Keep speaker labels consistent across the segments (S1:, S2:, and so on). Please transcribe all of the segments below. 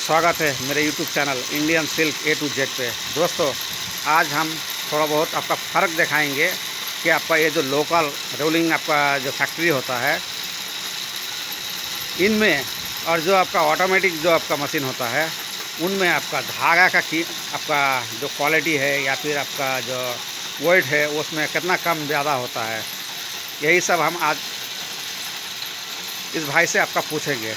S1: स्वागत है मेरे YouTube channel Indian silk A to Z पे। दोस्तों, आज हम थोड़ा बहुत आपका फ़र्क दिखाएंगे कि आपका ये जो लोकल रोलिंग आपका जो फैक्ट्री होता है इनमें और जो आपका ऑटोमेटिक जो आपका मशीन होता है उनमें आपका धागा का आपका जो क्वालिटी है या फिर आपका जो वेट है उसमें कितना कम ज़्यादा होता है, यही सब हम आज इस भाई से आपका पूछेंगे।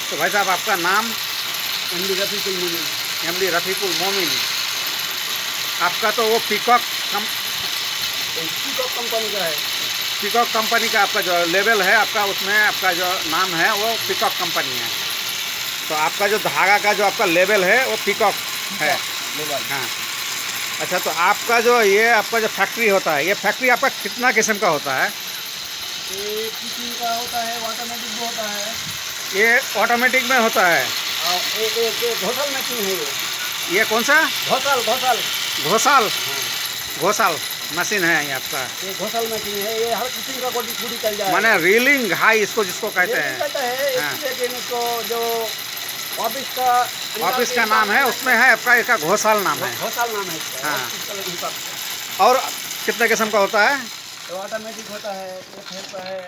S1: तो भाई साहब, आपका नाम?
S2: एमडी रफीकुल मोमिन।
S1: एमडी रफीकुल मोमिन। आपका तो वो पीकॉक
S2: कंपनी का है।
S1: पीकॉक कंपनी का आपका जो लेबल है आपका, उसमें आपका जो नाम है वो पीकॉक कंपनी है। तो आपका जो धागा का जो आपका लेबल है वो पीकॉक है
S2: लेबल।
S1: हाँ। अच्छा, तो आपका जो ये आपका जो फैक्ट्री होता है, ये फैक्ट्री आपका कितना किस्म का होता है?
S2: एक किस्म का होता है, ऑटोमेटिक भी होता है।
S1: ये ऑटोमेटिक में होता है।
S2: और एक घोसल मशीन है
S1: ये कौन सा?
S2: घोसल घोसल
S1: घोसाल
S2: हाँ।
S1: घोसाल मशीन है ये आपका।
S2: ये घोसल मशीन है, ये हर किस्म का गोटी पूरी चल जाए।
S1: माने रीलिंग हाई इसको जिसको कहते हैं।
S2: कहता है
S1: हाँ।
S2: लेकिन इसको जो
S1: ऑफिस का नाम है उसमें है आपका एक घोसाल नाम है।
S2: घोसल नाम है इसका।
S1: हाँ। और कितने किस्म का होता है?
S2: तो ऑटोमेटिक होता है, एक होता है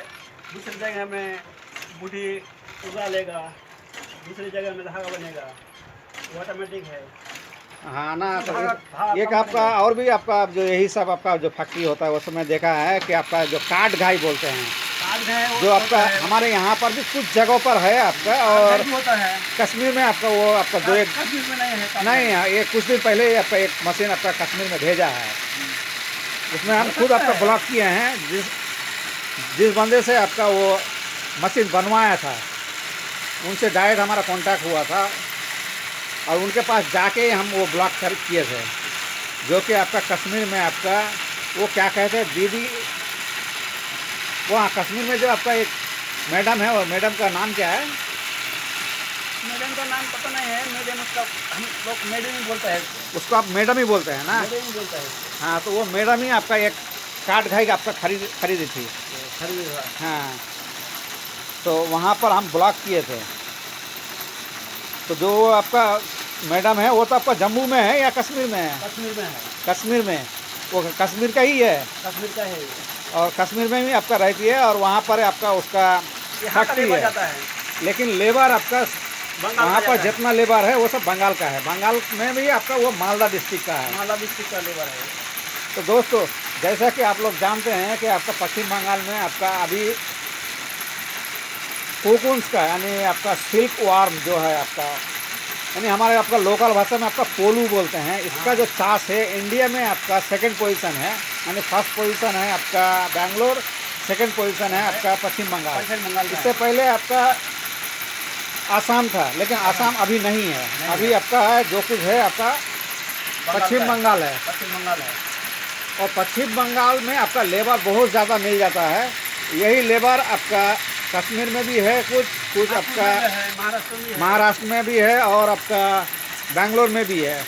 S2: दूसरी जगह में बूढ़ी उगा लेगा, दूसरी जगह में धागा बनेगा, वो ऑटोमेटिक है।
S1: हाँ ना। तो
S2: धागा
S1: एक आपका और भी आपका जो यही सब आपका जो फैक्ट्री होता है उसमें देखा है कि आपका जो काट घाई बोलते हैं, जो आपका हमारे यहाँ पर भी कुछ जगहों पर है आपका, और
S2: होता है
S1: कश्मीर में आपका वो आपका जो एक
S2: कश्मीर में नहीं है।
S1: नहीं, ये कुछ दिन पहले आपका एक मशीन आपका कश्मीर में भेजा है, उसमें हम खुद आपका ब्लॉक किए हैं। जिस बंदे से आपका वो मशीन बनवाया था उनसे डायरेक्ट हमारा कांटेक्ट हुआ था और उनके पास जाके हम वो ब्लॉक किए थे, जो कि आपका कश्मीर में आपका वो क्या कहते हैं दीदी, वहाँ कश्मीर में जो आपका एक मैडम है, वो मैडम का नाम क्या है?
S2: मैडम का नाम पता नहीं है। मैडम उसका हम लोग मैडम ही बोलते हैं।
S1: उसको आप मैडम ही बोलते हैं ना?
S2: मैडम ही बोलता है।
S1: हाँ, तो वो मैडम ही आपका एक काट घाई आपका खरीदी थी।
S2: खरीद
S1: हाँ, तो वहाँ पर हम ब्लॉक किए थे। तो जो आपका मैडम है वो तो आपका जम्मू में है या कश्मीर में है?
S2: कश्मीर में है।
S1: कश्मीर में, वो कश्मीर का ही है।
S2: कश्मीर का है
S1: और कश्मीर में भी आपका रहती है और वहाँ पर आपका उसका फैक्ट्री है।
S2: जाता है।
S1: लेकिन लेबर आपका वहाँ पर
S2: जाता
S1: जितना लेबर है वो सब बंगाल का है। बंगाल में भी आपका वो मालदा डिस्ट्रिक्ट का है।
S2: मालदा डिस्ट्रिक्ट का लेबर है।
S1: तो दोस्तों, जैसा कि आप लोग जानते हैं कि आपका पश्चिम बंगाल में आपका अभी कोकुन्स का यानी आपका सिल्क वार्म जो है आपका, यानी हमारे आपका लोकल भाषा में आपका पोलू बोलते हैं, इसका जो चाष है इंडिया में आपका सेकंड पोजीशन है। यानी फर्स्ट पोजीशन है आपका बेंगलोर, सेकंड पोजीशन है आपका पश्चिम बंगाल। इससे पहले आपका आसाम था, लेकिन आसाम अभी नहीं है। अभी आपका है जो कुछ है आपका पश्चिम बंगाल है।
S2: पश्चिम बंगाल है।
S1: और पश्चिम बंगाल में आपका लेबर बहुत ज़्यादा मिल जाता है। यही लेबर आपका कश्मीर में भी है, कुछ आपका महाराष्ट्र में भी है और आपका बेंगलोर में भी है।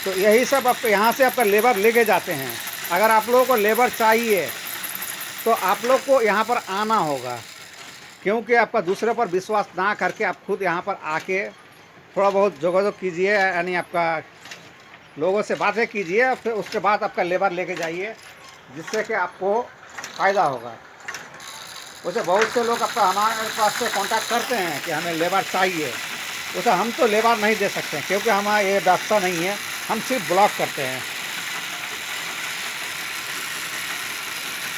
S1: तो यही सब आप यहाँ से आपका लेबर लेके जाते हैं। अगर आप लोगों को लेबर चाहिए तो आप लोग को यहाँ पर आना होगा, क्योंकि आपका दूसरे पर विश्वास ना करके आप खुद यहाँ पर आके थोड़ा बहुत जोगाजोग कीजिए, यानी आपका लोगों से बातें कीजिए, फिर उसके बाद आपका लेबर लेके जाइए, जिससे कि आपको फ़ायदा होगा। वैसे बहुत से लोग आपका हमारे पास से कांटेक्ट करते हैं कि हमें लेबर चाहिए। वैसे हम तो लेबर नहीं दे सकते हैं, क्योंकि हमारा ये व्यवस्था नहीं है, हम सिर्फ ब्लॉक करते हैं।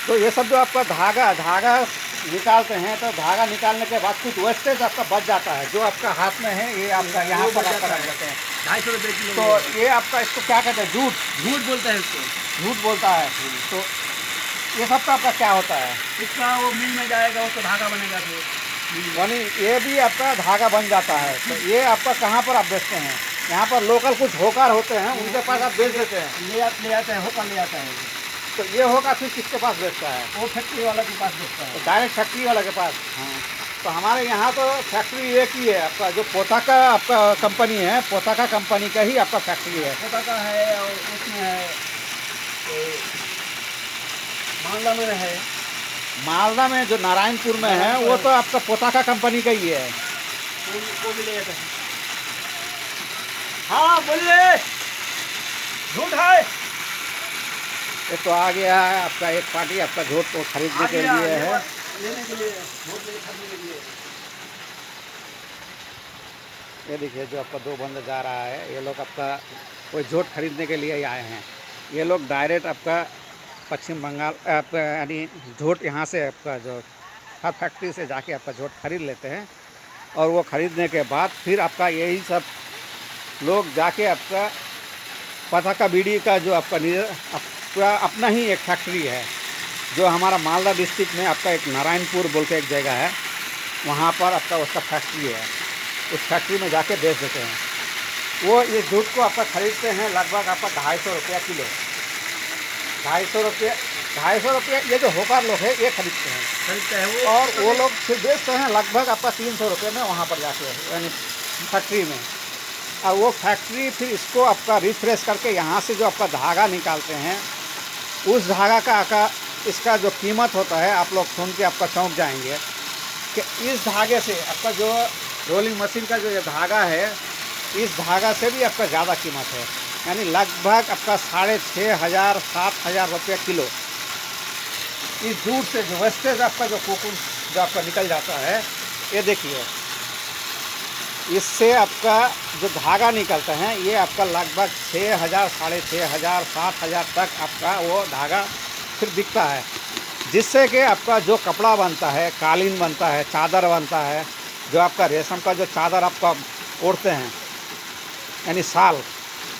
S1: तो ये सब जो आपका धागा निकालते हैं, तो धागा निकालने के बाद कुछ वेस्टेज आपका बच जाता है, जो आपका हाथ में है ये आपका यहाँ पर आपका रख देते हैं।
S2: 250 रुपये किलो।
S1: तो ये आपका इसको क्या कहते हैं?
S2: झूठ बोलता है इसको।
S1: झूठ बोलता है। तो ये सब का आपका क्या होता है?
S2: इसका वो मिल में जाएगा, उसको धागा बनेगा फिर।
S1: यानी ये भी आपका धागा बन जाता है। तो ये आपका कहाँ पर आप बेचते हैं? यहाँ पर लोकल कुछ होकर होते हैं, उनके पास आप बेच देते हैं।
S2: ले आता है, होकर ले आता है।
S1: तो ये होगा फिर किसके पास बेचता है?
S2: वो फैक्ट्री वाला के पास बेचता है।
S1: तो डायरेक्ट फैक्ट्री वाला के पास।
S2: हाँ।
S1: तो हमारे यहाँ तो फैक्ट्री एक ही है आपका, जो पोथाका आपका कंपनी है, पोथाका कंपनी का ही आपका फैक्ट्री है।
S2: पोथाका है और उसमें है मालदा में है।
S1: मालदा में जो नारायणपुर में है वो तो आपका पोताका कंपनी का ही है।
S2: वो भी ले जाता है। हाँ बोलिए, झूठ है।
S1: ये तो आ गया है आपका एक पार्टी आपका झूठ को खरीदने के लिए है।
S2: लेने के लिए, वोट खरीदने के लिए।
S1: ये देखिए जो आपका 2 बंदे जा रहा है, ये लोग आपका कोई झूठ खरीदने के लिए ही आए हैं। ये लोग डायरेक्ट आपका पश्चिम बंगाल आपका यानी झूठ यहाँ से आपका जो हर फैक्ट्री से जाके आपका झूठ खरीद लेते हैं और वो खरीदने के बाद फिर आपका यही सब लोग जाके आपका पताका बीड़ी का जो आपका अपना ही एक फैक्ट्री है जो हमारा मालदा डिस्ट्रिक्ट में आपका एक नारायणपुर बोल के एक जगह है, वहाँ पर आपका उसका फैक्ट्री है। उस फैक्ट्री में जाके बेच देते हैं। वो ये जूट को आपका खरीदते हैं लगभग आपका 250 रुपया किलो। 250 रुपये ये जो होकर लोग है ये खरीदते हैं
S2: वो,
S1: और वो लोग फिर बेचते हैं लगभग आपका 300 रुपये में वहाँ पर जाके यानी फैक्ट्री में। और वो फैक्ट्री फिर इसको आपका रिफ्रेश करके यहाँ से जो आपका धागा निकालते हैं, उस धागा का इसका जो कीमत होता है आप लोग सुन के आपका चौंक जाएंगे कि इस धागे से आपका जो रोलिंग मशीन का जो ये धागा है, इस धागा से भी आपका ज़्यादा कीमत है। यानी लगभग आपका 6,500 7,000 रुपये किलो इस जूट से जो वेस्टेज आपका जो कोकून जो आपका निकल जाता है, ये देखिए इससे आपका जो धागा निकलता है ये आपका लगभग 6,000 6,500 7,000 तक आपका वो धागा फिर बिकता है, जिससे कि आपका जो कपड़ा बनता है, कालीन बनता है, चादर बनता है, जो आपका रेशम का जो चादर आपका ओढ़ते हैं यानी शाल,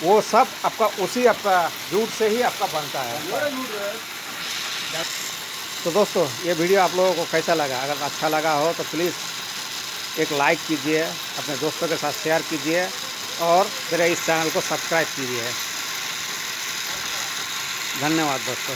S1: वो सब आपका उसी आपका जूट से ही आपका बनता है। तो दोस्तों ये वीडियो आप लोगों को कैसा लगा? अगर अच्छा लगा हो तो प्लीज़ एक लाइक कीजिए, अपने दोस्तों के साथ शेयर कीजिए और मेरे इस चैनल को सब्सक्राइब कीजिए। धन्यवाद दोस्तों।